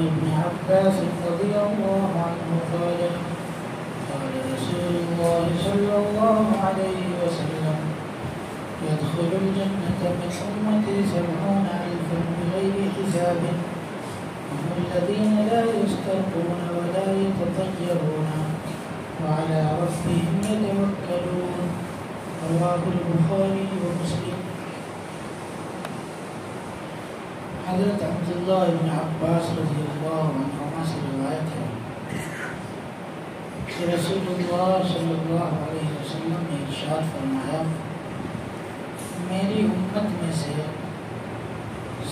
ابن عباس رضي الله عنه قال قال رسول الله صلى الله عليه وسلم يدخل الجنة من أمتي 70,000 بغير حساب هم الذين لا يسترقون ولا يتطيرون وعلى ربهم يتوكلون رواه البخاري ومسلم. حضرت عبداللہ بن عباس رضی اللہ عنہما سے روایت ہے کہ رسول اللہ صلی اللہ علیہ وسلم نے ارشاد فرمایا میری امت میں سے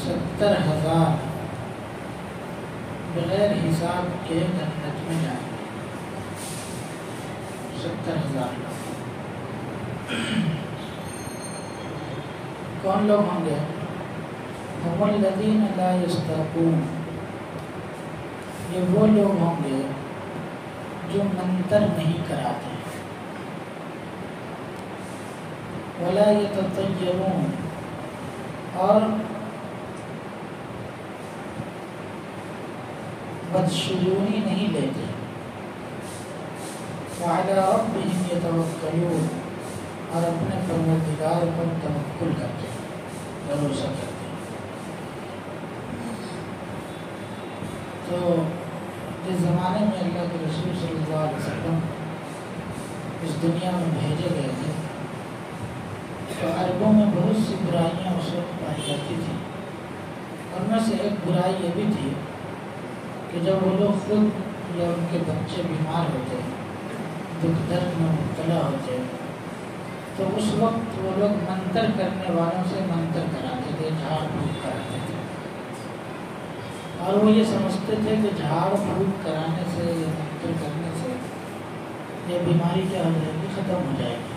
70,000 بغیر حساب کے جنت میں جائیں گے. 70,000 لوگ. کون لوگ ہوں گے؟ هم الذين لا يسترقون، یہ وہ لوگ ہوں گے جو منتر نہیں کراتے، ولا يتطيرون، اور بدشگونی نہیں لیتے، وعلى ربهم يتوکلون، اور اپنے پروردگار پر توکل کرتے ہیں، بھروسہ کرتے ہیں. تو جس زمانے میں اللہ کے رسول صلی اللہ علیہ وسلم اس دنیا میں بھیجے گئے تھے تو عربوں میں بہت سی برائیاں اس وقت پائی جاتی تھیں. ان میں سے ایک برائی یہ بھی تھی کہ جب وہ لوگ خود یا ان کے بچے بیمار ہوتے، دکھ درد میں مبتلا ہوتے، تو اس وقت وہ لوگ منتر کرنے والوں سے منتر کراتے تھے، جھاڑ پھونک کراتے تھے، اور وہ یہ سمجھتے تھے کہ جھاڑ پھونک کرانے سے یا منتر کرنے سے یہ بیماری کیا ہو جائے گی، ختم ہو جائے گی.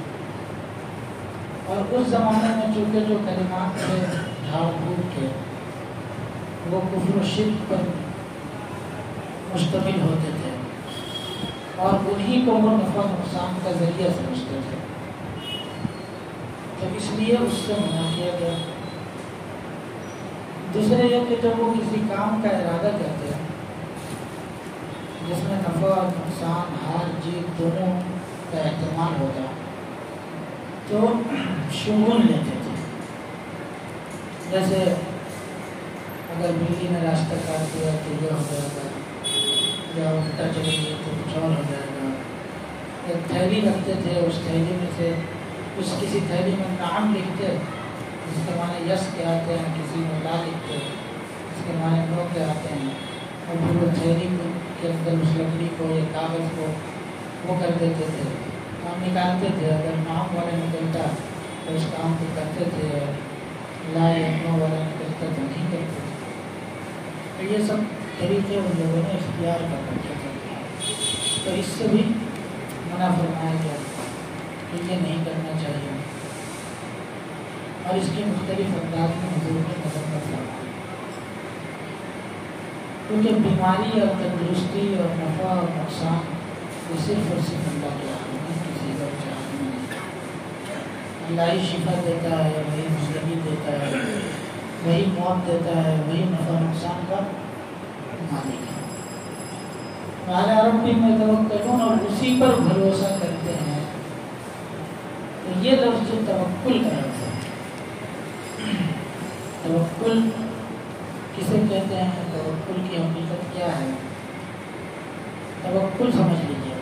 اور اس زمانے میں چونکہ جو کلمات تھے جھاڑ پھونک کے وہ کفر و شرک پر مشتمل ہوتے تھے اور انہی کو وہ نفع نقصان کا ذریعہ سمجھتے تھے، تو اس لیے اس سے منع کیا گیا. دوسرے یہ کہ جب وہ کسی کام کا ارادہ کرتے ہیں جس میں نفع اور نقصان، ہار جیت دونوں کا احتمال ہوتا تو شگون لیتے تھے. جیسے اگر بلی نے راستہ کاٹ دیا تو یہ ہو جائے گا، یا الٹا چلے گی تو کچھ اور ہو جائے گا. ایک تھیلی رکھتے تھے، اس تھیلی میں سے کسی تھیلی میں نام لکھتے جس کے معنی یس کے آتے ہیں، کسی میں لا لکھتے اس کے معنی نو کے آتے ہیں، اور پھر وہ تھیلی کے اندر اس لکڑی کو یا کاغذ کو وہ کر دیتے تھے، کام نکالتے تھے. اگر نام والا نکلتا تو اس کام کو کرتے تھے، لا یا نو والا نکلتا تو نہیں کرتے تھے. تو یہ سب طریقے ان لوگوں نے اختیار کر رکھے تھے. تو اس سے بھی منع فرمایا گیا کہ یہ نہیں کرنا چاہیے، اور اس کے مختلف انداز میں حضور نے مذمت فرمائی. کیونکہ بیماری اور تندرستی اور نفع اور نقصان یہ صرف اور صرف اللہ کے ہاتھ میں، کسی اور کے ہاتھ میں نہیں. اللہ ہی شفا دیتا ہے، وہی زندگی دیتا ہے، وہی موت دیتا ہے، وہی نفع نقصان کا مالک ہے. وعلی ربہم یتوکلون، اور اسی پر بھروسہ کرتے ہیں. تو یہ لفظ جو توکل کا لفظ ہے، توکل کسے کہتے ہیں، توکل کی حقیقت کیا ہے؟ توکل سمجھ لیجیے.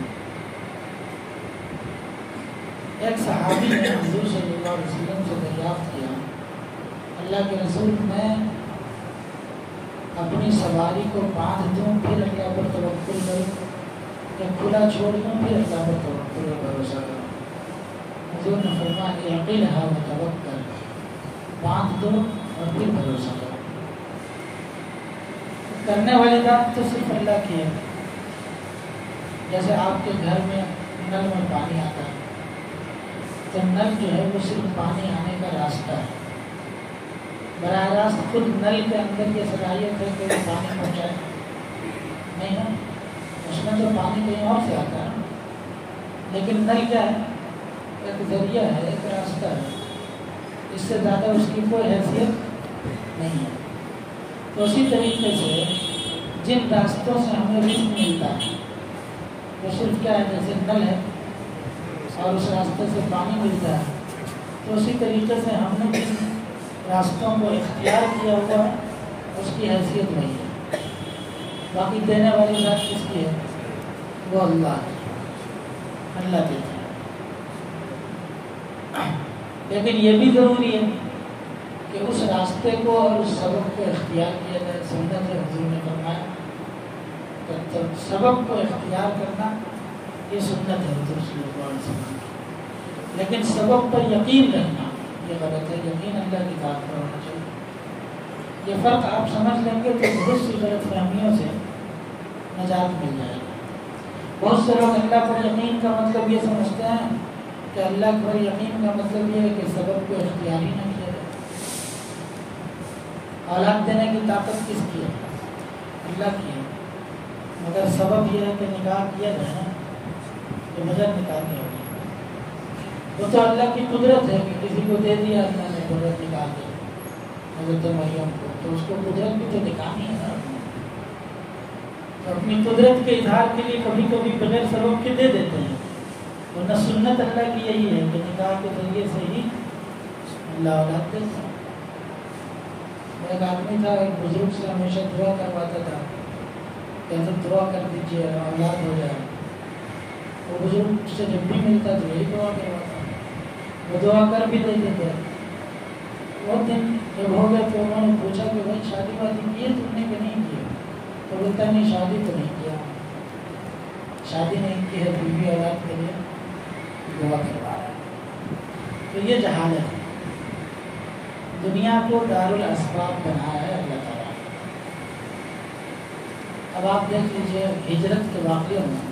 ایک صحابی نے حضور صلی اللہ علیہ وسلم سے دریافت کیا، اللہ کے رسول میں اپنی سواری کو باندھ دوں پھر اللہ پر توکل کروں، یا کھلا چھوڑ دوں پھر اللہ پر توکل اور بھروسہ کروں؟ حضور نے فرمایا اعقلھا وتوکل، باندھ دو اور پھر بھروسہ کرو. کرنے والی بات تو صرف اللہ کی ہے. جیسے آپ کے گھر میں نل میں پانی آتا ہے تو نل جو ہے وہ صرف پانی آنے کا راستہ ہے. براہ راست خود نل کے اندر یہ صلاحیت ہے کہ وہ پانی پہنچائے نہیں ہے، اس میں تو پانی کہیں اور سے آتا ہے. لیکن نل کیا ہے؟ ایک ذریعہ ہے، ایک راستہ ہے، اس سے زیادہ اس کی کوئی حیثیت نہیں ہے. تو اسی طریقے سے جن راستوں سے ہمیں رزق ملتا ہے وہ صرف کیا ہے، جیسے نل ہے اور اس راستے سے پانی ملتا ہے، تو اسی طریقے سے ہم نے جن راستوں کو اختیار کیا ہوا ہے اس کی حیثیت وہی ہے. باقی دینے والی ذات کس کی ہے؟ وہ اللہ ہے، اللہ دیتا ہے. لیکن یہ بھی ضروری ہے کہ اس راستے کو اور اس سبب کو اختیار کیا جائے. سنت حضور نے فرمایا کہ سبب کو اختیار کرنا یہ سنت ہے حضور صلی اللہ علیہ وسلم. لیکن سبب پر یقین رکھنا یہ غلط ہے. یقین اللہ کی ذات پر ہونا چاہیے. یہ فرق آپ سمجھ لیں گے تو بہت سی غلط فہمیوں سے نجات مل جائے گا. بہت سے لوگ اللہ پر یقین کا مطلب یہ سمجھتے ہیں کہ اللہ پر یقین کا مطلب یہ ہے کہ سبب کو اختیار ہی نہ کیا جائے. اولاد دینے کی طاقت کس کی ہے؟ اللہ کی ہے. مگر سبب یہ ہے کہ نکاح کیا جائے نا، تو بغیر نکاح نہیں ہوگی. وہ تو اللہ کی قدرت ہے کہ کسی کو دے دیا اللہ نے قدرت نکال دی حضرت مریم کو، تو اس کو قدرت بھی تو نکالنی ہے نا. تو اپنی قدرت کے اظہار کے لیے کبھی کبھی بغیر سبب کے دے دیتے ہیں. ورنہ سنت اللہ کی یہی ہے کہ نکاح کے ذریعے سے ہی اللہ اولاد دیتا ہے. ایک آدمی تھا، ایک بزرگ سے ہمیشہ دعا کرواتا تھا کہ حضرت دعا کر دیجیے اولاد ہو جائے. وہ بزرگ سے جب بھی ملتا تو یہی دعا کرواتا. وہ دعا کر بھی دیتے تھے. بہت دن جب ہو گئے تو انہوں نے پوچھا کہ بھائی شادی وادی کی ہے تم نے کہ نہیں کی؟ تو بولتا نہیں شادی تو نہیں کیا، شادی نہیں کی ہے، بیوی اولاد کے لیے دعا کروا رہا ہے. تو یہ جہالت ہے. دنیا کو دارالاسباب بنایا ہے اللہ تعالیٰ. اب آپ دیکھ لیجیے ہجرت کے واقعے میں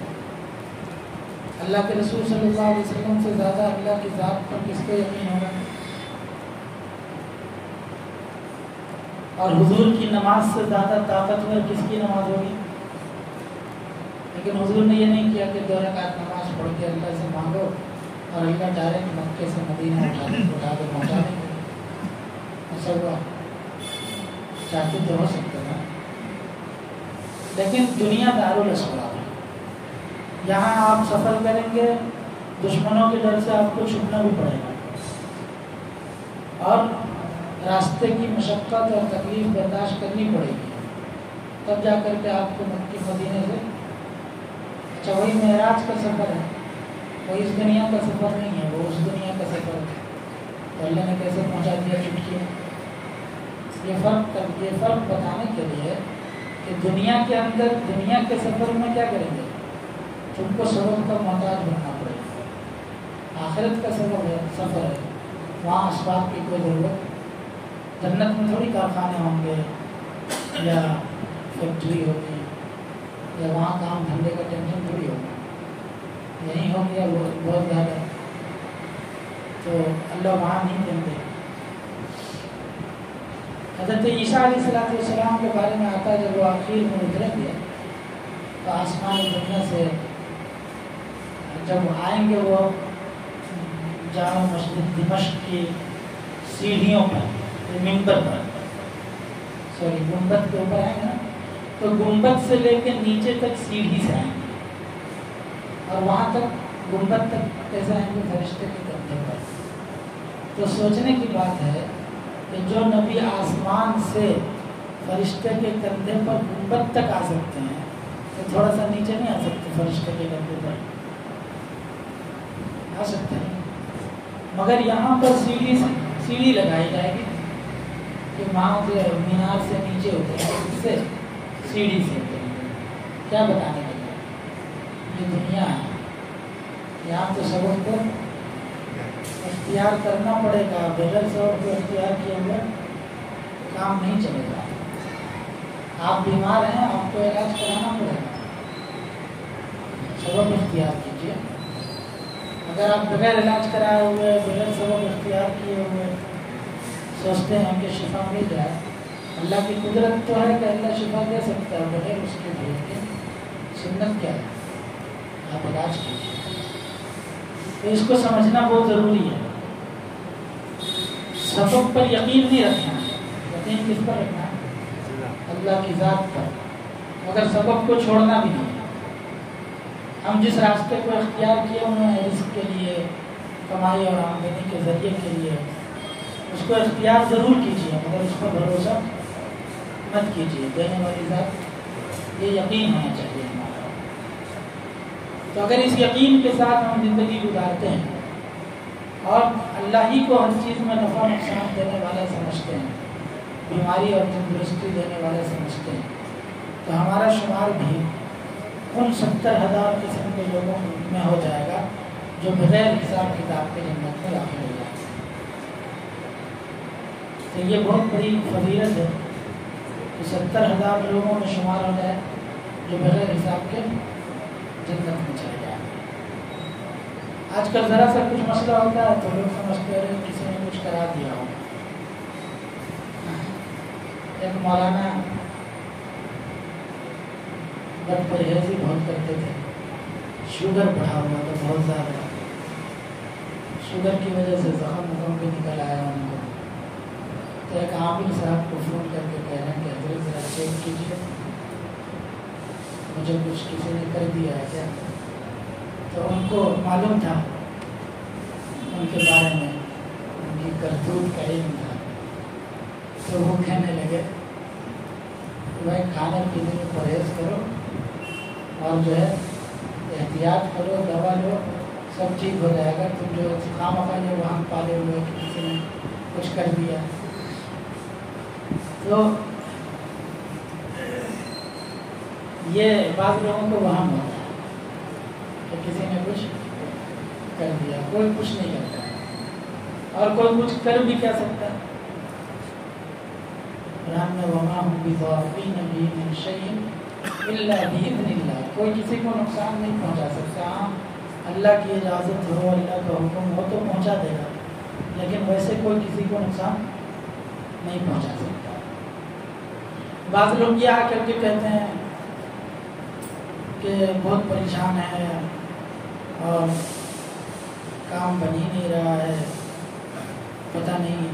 اللہ کے رسول صلی اللہ علیہ وسلم سے زیادہ اللہ کی ذات پر کس کو یقین ہوگا؟ اور حضور کی نماز سے زیادہ طاقتور کس کی نماز ہوگی؟ لیکن حضور نے یہ نہیں کیا کہ 2 رکعت نماز پڑھ کے اللہ سے مانگو اور اللہ ڈائریکٹ مکے سے مدینہ اٹھا کے پہنچا دیں گے. ایسا ہوا؟ چاہتے تو ہو سکتا نا. لیکن دنیا دارالاسباب ہے. یہاں آپ سفر کریں گے، دشمنوں کے ڈر سے آپ کو چھپنا بھی پڑے گا، اور راستے کی مشقت اور تکلیف برداشت کرنی پڑے گی. تب جا کر کے آپ کو مکے مدینے سے، اچھا وہی معراج کا سفر ہے، وہ اس دنیا کا سفر نہیں ہے، وہ اس دنیا کا سفر ہے. تو اللہ نے کیسے پہنچا دیا چٹکی میں؟ یہ فرق بتانے کے لیے کہ دنیا کے اندر دنیا کے سفر میں کیا کریں گے؟ تم کو سبب کا محتاج بننا پڑے گا. آخرت کا سفر ہے، وہاں اسباب کی کوئی ضرورت. جنت میں تھوڑی کارخانے ہوں گے یا فیکٹری ہوگی یا وہاں کام دھندے کا ٹینشن تھوڑی ہوگا. یہیں ہو گیا بہت زیادہ، تو اللہ وہاں نہیں دیں گے. حضرت عیسیٰ علیہ السلام کے بارے میں آتا ہے جب وہ آخر میں اتریں گے تو آسمانی دنیا سے جب آئیں گے وہ جامع مسجد دمشق کی سیڑھیوں پر، منبر پر، گنبد کے اوپر آئیں گے نا، تو گنبد سے لے کے نیچے تک سیڑھی سے آئیں گے، اور وہاں تک گنبد تک کیسے آئیں گے؟ فرشتے کے کندھے پر. تو سوچنے کی بات ہے کہ جو نبی آسمان سے فرشتے کے کندھے پر گنبد تک آ سکتے ہیں تو تھوڑا سا نیچے نہیں آ سکتے فرشتے کے کندھے پر؟ آ سکتے ہیں. مگر یہاں پر سیڑھی لگائی جائے گی کہ وہاں سے مینار سے نیچے ہوتے ہیں، اس سے سیڑھی سے ہوتے ہیں. کیا بتانے کے لیے؟ یہ دنیا ہے، یہاں تو سبب کو اختیار کرنا پڑے گا. بغیر سبب کو اختیار کیے ہوئے کام نہیں چلے گا. آپ بیمار ہیں، آپ کو علاج کرانا پڑے گا، سبب اختیار کیجیے. اگر آپ بغیر علاج کرائے ہوئے، بغیر سبب اختیار کیے ہوئے سوچتے ہیں کہ شفا مل جائے، اللہ کی قدرت تو ہے کہ اللہ شفا دے سکتا ہے بغیر اس کے بھیج کے. سنت کیا ہے؟ آپ علاج کیجیے. تو اس کو سمجھنا بہت ضروری ہے. سبب پر یقین نہیں رکھنا. یقین کس پر رکھنا ہے؟ اللہ کی ذات پر. مگر سبب کو چھوڑنا بھی نہیں ہے۔ ہم جس راستے کو اختیار کیے انہوں نے رزق کے لیے، کمائی اور آمدنی کے ذریعے کے لیے، اس کو اختیار ضرور کیجیے مگر اس پر بھروسہ مت کیجیے۔ دینے والی ذات یہ یقین ہونا چاہیے ہمارا۔ تو اگر اس یقین کے ساتھ ہم زندگی گزارتے ہیں اور اللہ ہی کو ہر چیز میں نفع نقصان دینے والا سمجھتے ہیں، بیماری اور تندرستی دینے والا سمجھتے ہیں، تو ہمارا شمار بھی ان 70,000 قسم کے لوگوں میں ہو جائے گا جو بغیر حساب کتاب کے جنت میں داخل ہو جائے گا۔ تو یہ بہت بڑی فضیلت ہے کہ 70,000 لوگوں میں شمار ہو جائے جو بغیر حساب کے جنت میں چلے جائے۔ آج کل ذرا سا کچھ مسئلہ ہوتا ہے تو لوگ سمجھتے ہیں کسی نے کچھ کرا دیا ہو۔ ایک مولانا بد پرہیزی بہت کرتے تھے، شوگر بڑھا ہوا تھا بہت زیادہ، شوگر کی وجہ سے زخم بھی نکل آیا ان کو۔ تو ایک عامل صاحب کو فون کر کے کہہ رہے ہیں کہ حضرت ذرا چیک کیجیے مجھے کچھ کسی نے کر دیا ہے کیا۔ تو ان کو معلوم تھا ان کے بارے میں، ان کی کرتوت کا علم تھا، تو وہ کہنے لگے کہ بھائی کھانے پینے میں پرہیز کرو اور جو ہے احتیاط کرو، دوا لو، سب ٹھیک ہو جائے گا۔ تم جو خام خواہ وہاں پالے ہوئے کہ کسی نے کچھ کر دیا۔ تو یہ بعض لوگوں کو وہاں ہوتا ہے کہ کسی نے کچھ کر دیا، کوئی کچھ نہیں کرتا اور کوئی کچھ کر بھی کیا سکتا ہے۔ قرآن میں وما هم بضارین به من شیء الا باذن اللہ، کوئی کسی کو نقصان نہیں پہنچا سکتا۔ ہاں اللہ کی اجازت ہو، اللہ کا حکم ہو تو پہنچا دے گا، لیکن ویسے کوئی کسی کو نقصان نہیں پہنچا سکتا۔ بعض لوگ یہ آ کر کے کہتے ہیں کہ بہت پریشان ہے اور کام بن ہی نہیں رہا ہے، پتہ نہیں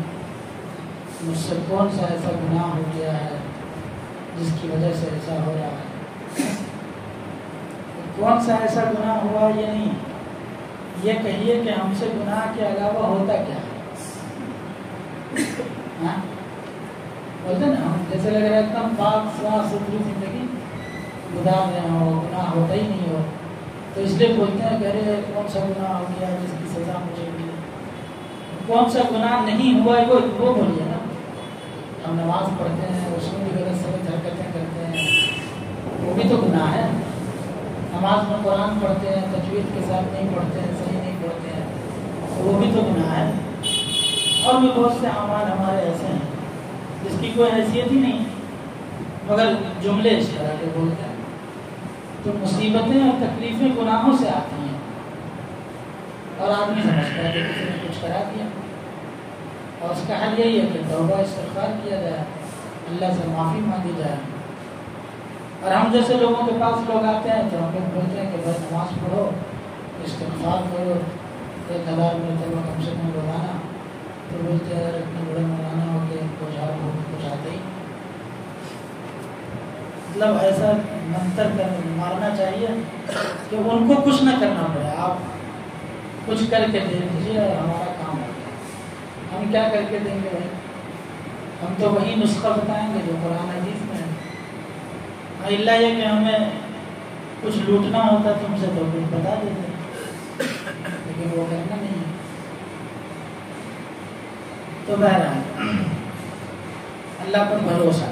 مجھ سے کون سا ایسا گناہ ہو گیا ہے جس کی وجہ سے ایسا ہو رہا ہے۔ کون سا ایسا گناہ ہوا یہ نہیں، یہ کہیے کہ ہم سے گناہ کے علاوہ ہوتا کیا ہے۔ ہاں بولتے نا، ہم جیسے لگ رہا ہے اتنا پاک صاف ستھری زندگی گزار رہے ہو، گناہ ہوتا ہی نہیں ہو، تو اس لیے بولتے ہیں کہ ارے کون سا گناہ ہو گیا جس کی سزا مجھے ملی۔ کون سا گناہ نہیں ہوا وہ بولیے نا۔ ہم نماز پڑھتے ہیں، اس میں بھی غلط سمجھ حرکتیں کرتے ہیں، وہ بھی تو گناہ ہے۔ نماز میں قرآن پڑھتے ہیں، تجوید کے ساتھ نہیں پڑھتے ہیں، صحیح نہیں پڑھتے ہیں، وہ بھی تو گناہ ہے۔ اور بھی بہت سے اعمال ہمارے ایسے ہیں جس کی کوئی حیثیت ہی نہیں، مگر جملے اس طرح کے بولتے ہیں۔ تو مصیبتیں اور تکلیفیں گناہوں سے آتی ہیں اور آدمی سمجھتا ہے کہ کسی نے کچھ کرا دیا، اور اس کا حل یہی ہے کہ توبہ استغفار کیا جائے، اللہ سے معافی مانگی جائے۔ اور ہم جیسے لوگوں کے پاس لوگ آتے ہیں تو ہم لوگ بولتے ہیں کہ بھائی نماز پڑھو، استغفار کرو، 1000 مرتبہ کم سے کم روزانہ۔ تو بولتے ہیں اتنے بڑے مولانا ہو کے کچھ آتے ہی، مطلب ایسا منتر مارنا چاہیے کہ ان کو کچھ نہ کرنا پڑے، آپ کچھ کر کے دے دیجیے اور ہمارا کام ہو گیا۔ ہم کیا کر کے دیں گے بھائی؟ ہم تو وہی نسخہ بتائیں گے جو قرآن حدیث میں ہے۔ اللہ یہ کہ ہمیں کچھ لوٹنا ہوتا تم سے تو کچھ بتا دیتے، لیکن وہ کرنا نہیں ہے۔ تو بہرحال اللہ پر بھروسہ